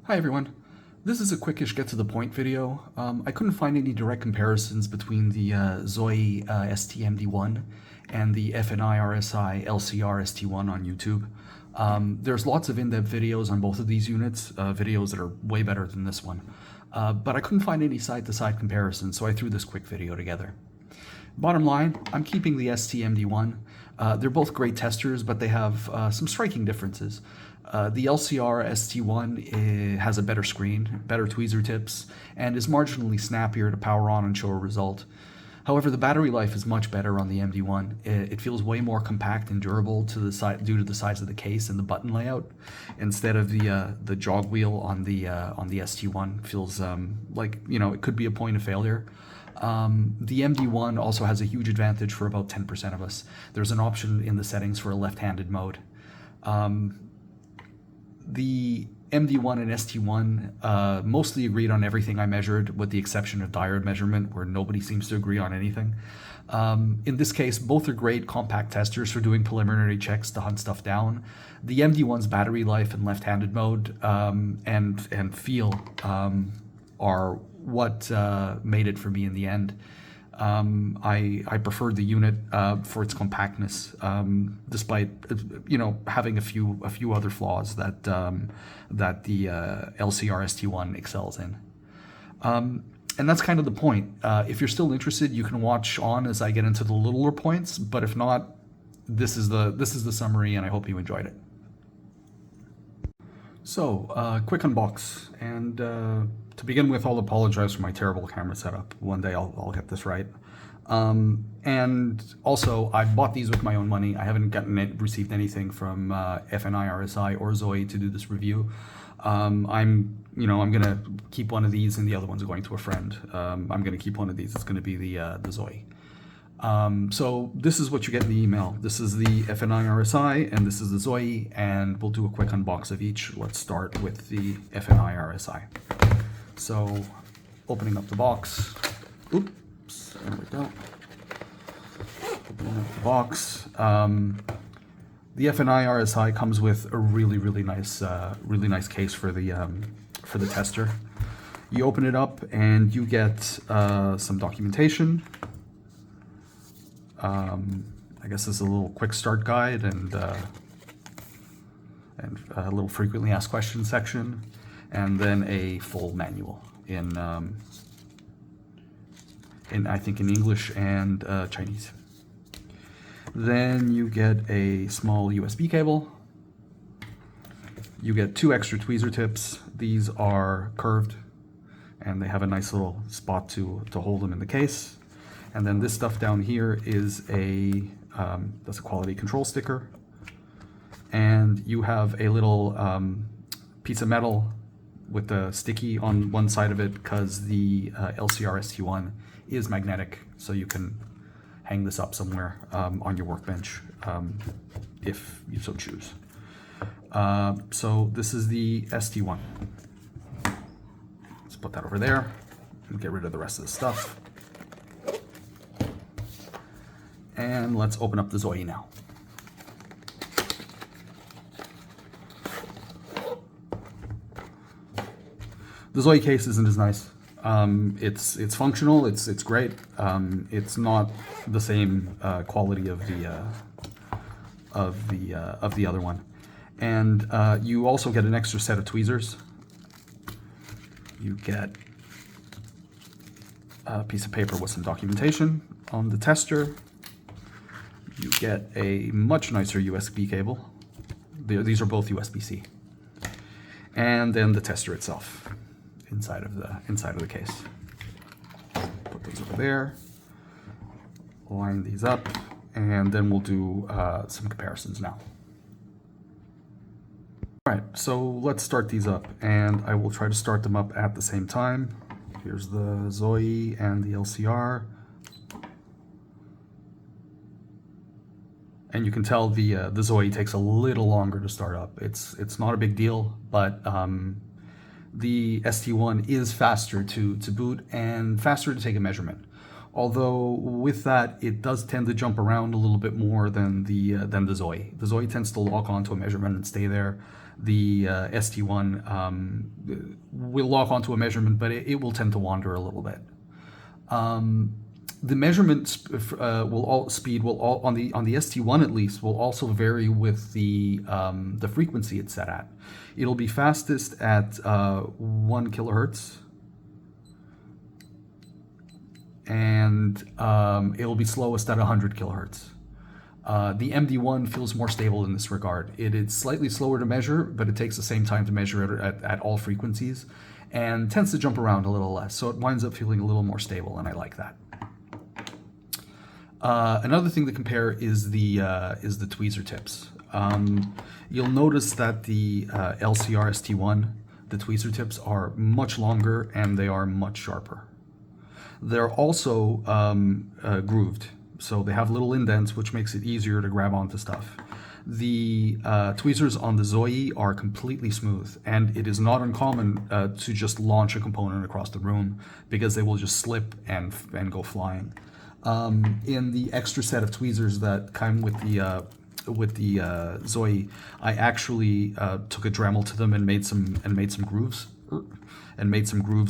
Hi everyone. This is a quickish get to the point video. I couldn't find any direct comparisons between the Zoyi ST-MD1 and the FNIRSI LCR-ST1 on YouTube. There's lots of in-depth videos on both of these units, videos that are way better than this one. But I couldn't find any side-to-side comparisons, so I threw this quick video together. Bottom line, I'm keeping the ST-MD1. They're both great testers, but they have some striking differences. The LCR-ST1 has a better screen, better tweezer tips, and is marginally snappier to power on and show a result. However, the battery life is much better on the MD1. It feels way more compact and durable due to the size of the case and the button layout. Instead of the jog wheel on the ST1 feels like, you know, it could be a point of failure. The MD1 also has a huge advantage for about 10% of us. There's an option in the settings for a left-handed mode. The MD1 and ST1 mostly agreed on everything I measured, with the exception of diode measurement, where nobody seems to agree on anything. In this case, both are great compact testers for doing preliminary checks to hunt stuff down. The MD1's battery life in left-handed mode and feel are what made it for me in the end. I preferred the unit for its compactness, despite having a few other flaws that the LCR-ST1 excels in. And that's kind of the point. If you're still interested, you can watch on as I get into the littler points. But if not, this is the summary, and I hope you enjoyed it. So, quick unbox, and to begin with, I'll apologize for my terrible camera setup. One day I'll get this right. And also, I bought these with my own money. I haven't received anything from FNIRSI or Zoyi to do this review. I'm gonna keep one of these, and the other one's going to a friend. I'm gonna keep one of these. It's gonna be the Zoyi. So this is what you get in the email. This is the FNIRSI and this is the Zoyi, and we'll do a quick unbox of each. Let's start with the FNIRSI. So opening up the box. Oops, there we go. Opening up the box. The FNIRSI comes with a really nice case for the tester. You open it up and you get some documentation. I guess this is a little quick start guide and a little frequently asked questions section, and then a full manual in I think in English and Chinese. Then you get a small USB cable. You get 2 extra tweezer tips. These are curved, and they have a nice little spot to hold them in the case. And then this stuff down here is that's a quality control sticker. And you have a little piece of metal with a sticky on one side of it, because the LCR-ST1 is magnetic, so you can hang this up somewhere on your workbench if you so choose. So this is the ST1. Let's put that over there and get rid of the rest of the stuff. And let's open up the Zoyi now. The Zoyi case isn't as nice. It's functional. It's great. It's not the same quality of the other one. And you also get an extra set of tweezers. You get a piece of paper with some documentation on the tester. You get a much nicer USB cable. These are both USB-C. And then the tester itself inside of the case. Put those over there. Line these up, and then we'll do some comparisons now. All right, so let's start these up, and I will try to start them up at the same time. Here's the Zoyi and the LCR. And you can tell the Zoyi takes a little longer to start up. It's not a big deal, but the ST1 is faster to boot and faster to take a measurement. Although with that, it does tend to jump around a little bit more than the Zoyi. The Zoyi tends to lock onto a measurement and stay there. the ST1 will lock onto a measurement, but it will tend to wander a little bit. The measurement speed will on the ST1 at least will also vary with the frequency it's set at. It'll be fastest at 1 kilohertz, and it'll be slowest at 100 kilohertz. The MD1 feels more stable in this regard. It is slightly slower to measure, but it takes the same time to measure at all frequencies, and tends to jump around a little less, so it winds up feeling a little more stable, and I like that. Another thing to compare is the tweezer tips. You'll notice that the LCR-ST1, the tweezer tips, are much longer and they are much sharper. They're also grooved, so they have little indents, which makes it easier to grab onto stuff. The tweezers on the Zoyi are completely smooth, and it is not uncommon to just launch a component across the room because they will just slip and go flying. In the extra set of tweezers that come with the Zoyi, I actually took a Dremel to them and made some grooves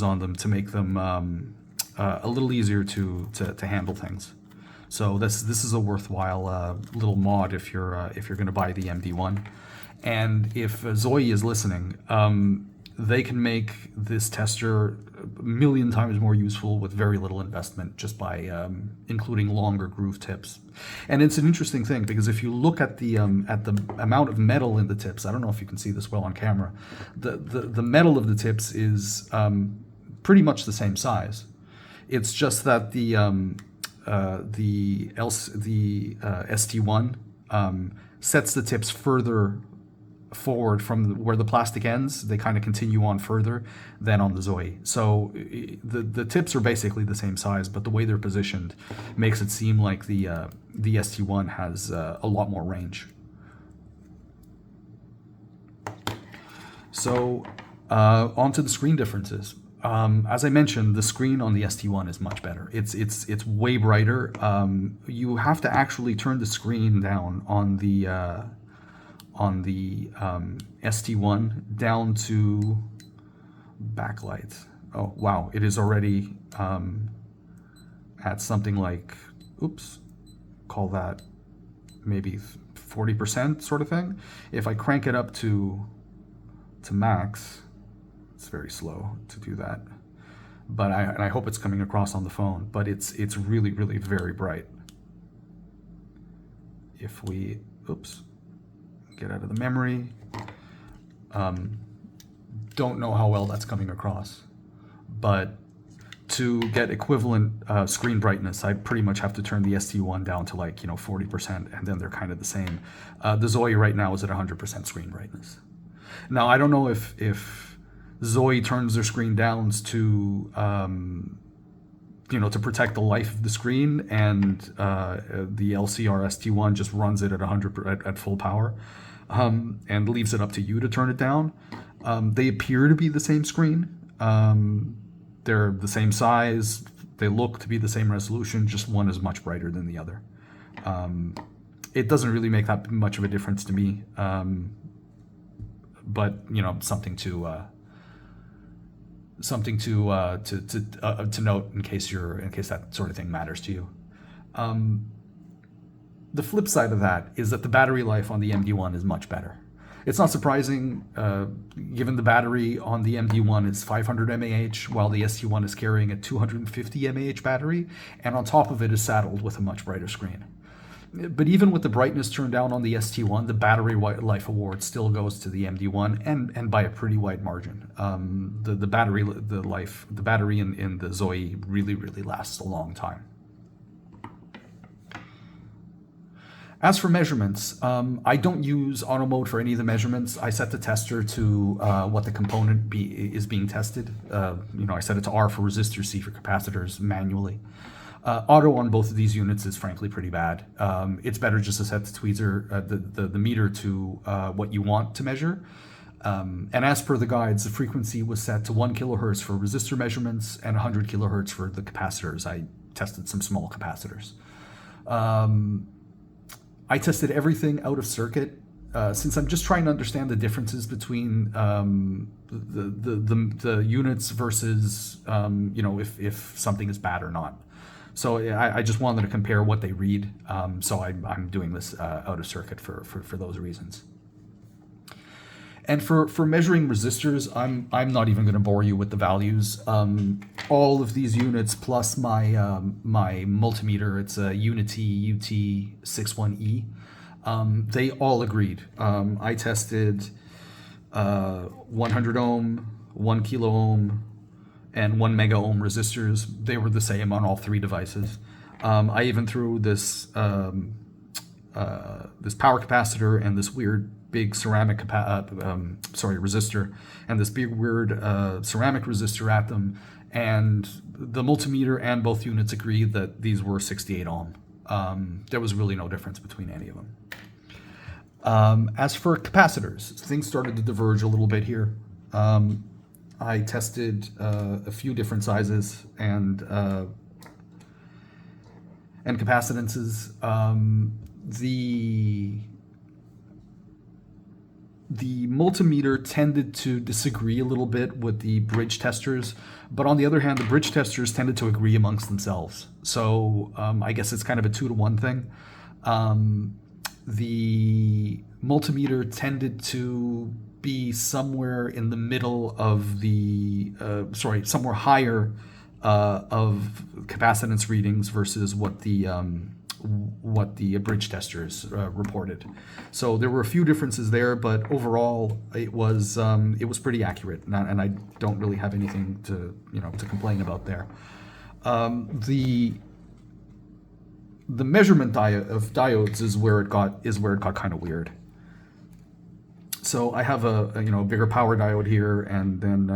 on them to make them a little easier to handle things. So this is a worthwhile little mod if you're going to buy the MD1. And if Zoyi is listening, they can make this tester a million times more useful with very little investment just by including longer groove tips. And it's an interesting thing because if you look at the amount of metal in the tips, I don't know if you can see this well on camera, the metal of the tips is pretty much the same size. It's just that the ST1 sets the tips further forward from where the plastic ends. They kind of continue on further than on the Zoyi. So the tips are basically the same size, but the way they're positioned makes it seem like the ST1 has a lot more range. So onto the screen differences. As I mentioned, the screen on the ST1 is much better. It's way brighter. You have to actually turn the screen down on the ST1 down to backlight. Oh wow, it is already at something like, oops, call that maybe 40% sort of thing. If I crank it up to max, it's very slow to do that, but I hope it's coming across on the phone, but it's really very bright. If we, oops, get out of the memory, don't know how well that's coming across, but to get equivalent screen brightness, I pretty much have to turn the ST1 down to 40%, and then they're kind of the same. The Zoyi right now is at 100% screen brightness. Now I don't know if Zoyi turns their screen downs to to protect the life of the screen, and the LCR-ST1 just runs it at 100 at full power, and leaves it up to you to turn it down. They appear to be the same screen. They're the same size. They look to be the same resolution. Just one is much brighter than the other. It doesn't really make that much of a difference to me, but something to note in case that sort of thing matters to you. The flip side of that is that the battery life on the MD1 is much better. It's not surprising, given the battery on the MD1 is 500 mAh, while the ST1 is carrying a 250 mAh battery, and on top of it is saddled with a much brighter screen. But even with the brightness turned down on the ST1, the battery life award still goes to the MD1, and by a pretty wide margin. The battery in the Zoyi really lasts a long time. As for measurements, I don't use auto mode for any of the measurements. I set the tester to what the component is being tested. I set it to R for resistors, C for capacitors manually. Auto on both of these units is frankly pretty bad. It's better just to set the tweezer, the meter to what you want to measure. And as per the guides, the frequency was set to 1 kilohertz for resistor measurements and 100 kilohertz for the capacitors. I tested some small capacitors. I tested everything out of circuit since I'm just trying to understand the differences between the units versus if something is bad or not. So I just wanted to compare what they read. So I'm doing this out of circuit for those reasons. And for measuring resistors, I'm not even going to bore you with the values. All of these units plus my my multimeter, it's a Unity UT61E. They all agreed. I tested 100 ohm, 1 kilo ohm, and 1 mega ohm resistors. They were the same on all three devices. I even threw this this power capacitor and this weird big ceramic resistor and this big weird ceramic resistor at them, and the multimeter and both units agree that these were 68 ohm. There was really no difference between any of them. As for capacitors, things started to diverge a little bit here. I tested a few different sizes and capacitances. The multimeter tended to disagree a little bit with the bridge testers, but on the other hand, the bridge testers tended to agree amongst themselves. So I guess it's kind of a 2-to-1 thing. The multimeter tended to be somewhere in the middle of the, somewhere higher of capacitance readings versus what the bridge testers reported. So there were a few differences there, but overall it was pretty accurate, and I don't really have anything to complain about there. The measurement of diodes is where it got kind of weird. So I have a bigger power diode here, and then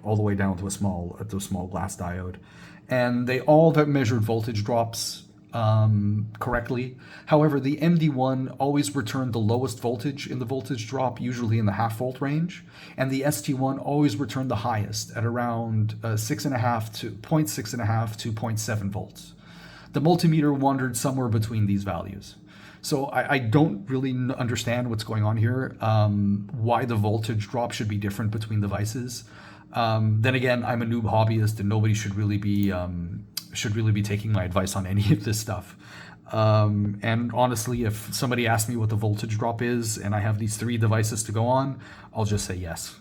all the way down to a small glass diode, and they all measured voltage drops correctly. However, the MD1 always returned the lowest voltage in the voltage drop, usually in the 0.5 volt range, and the ST1 always returned the highest at around 0.6 to 0.7 volts. The multimeter wandered somewhere between these values. So I don't really understand what's going on here, why the voltage drop should be different between devices. Then again, I'm a noob hobbyist, and nobody should really be taking my advice on any of this stuff. And honestly, if somebody asks me what the voltage drop is and I have these 3 devices to go on, I'll just say yes.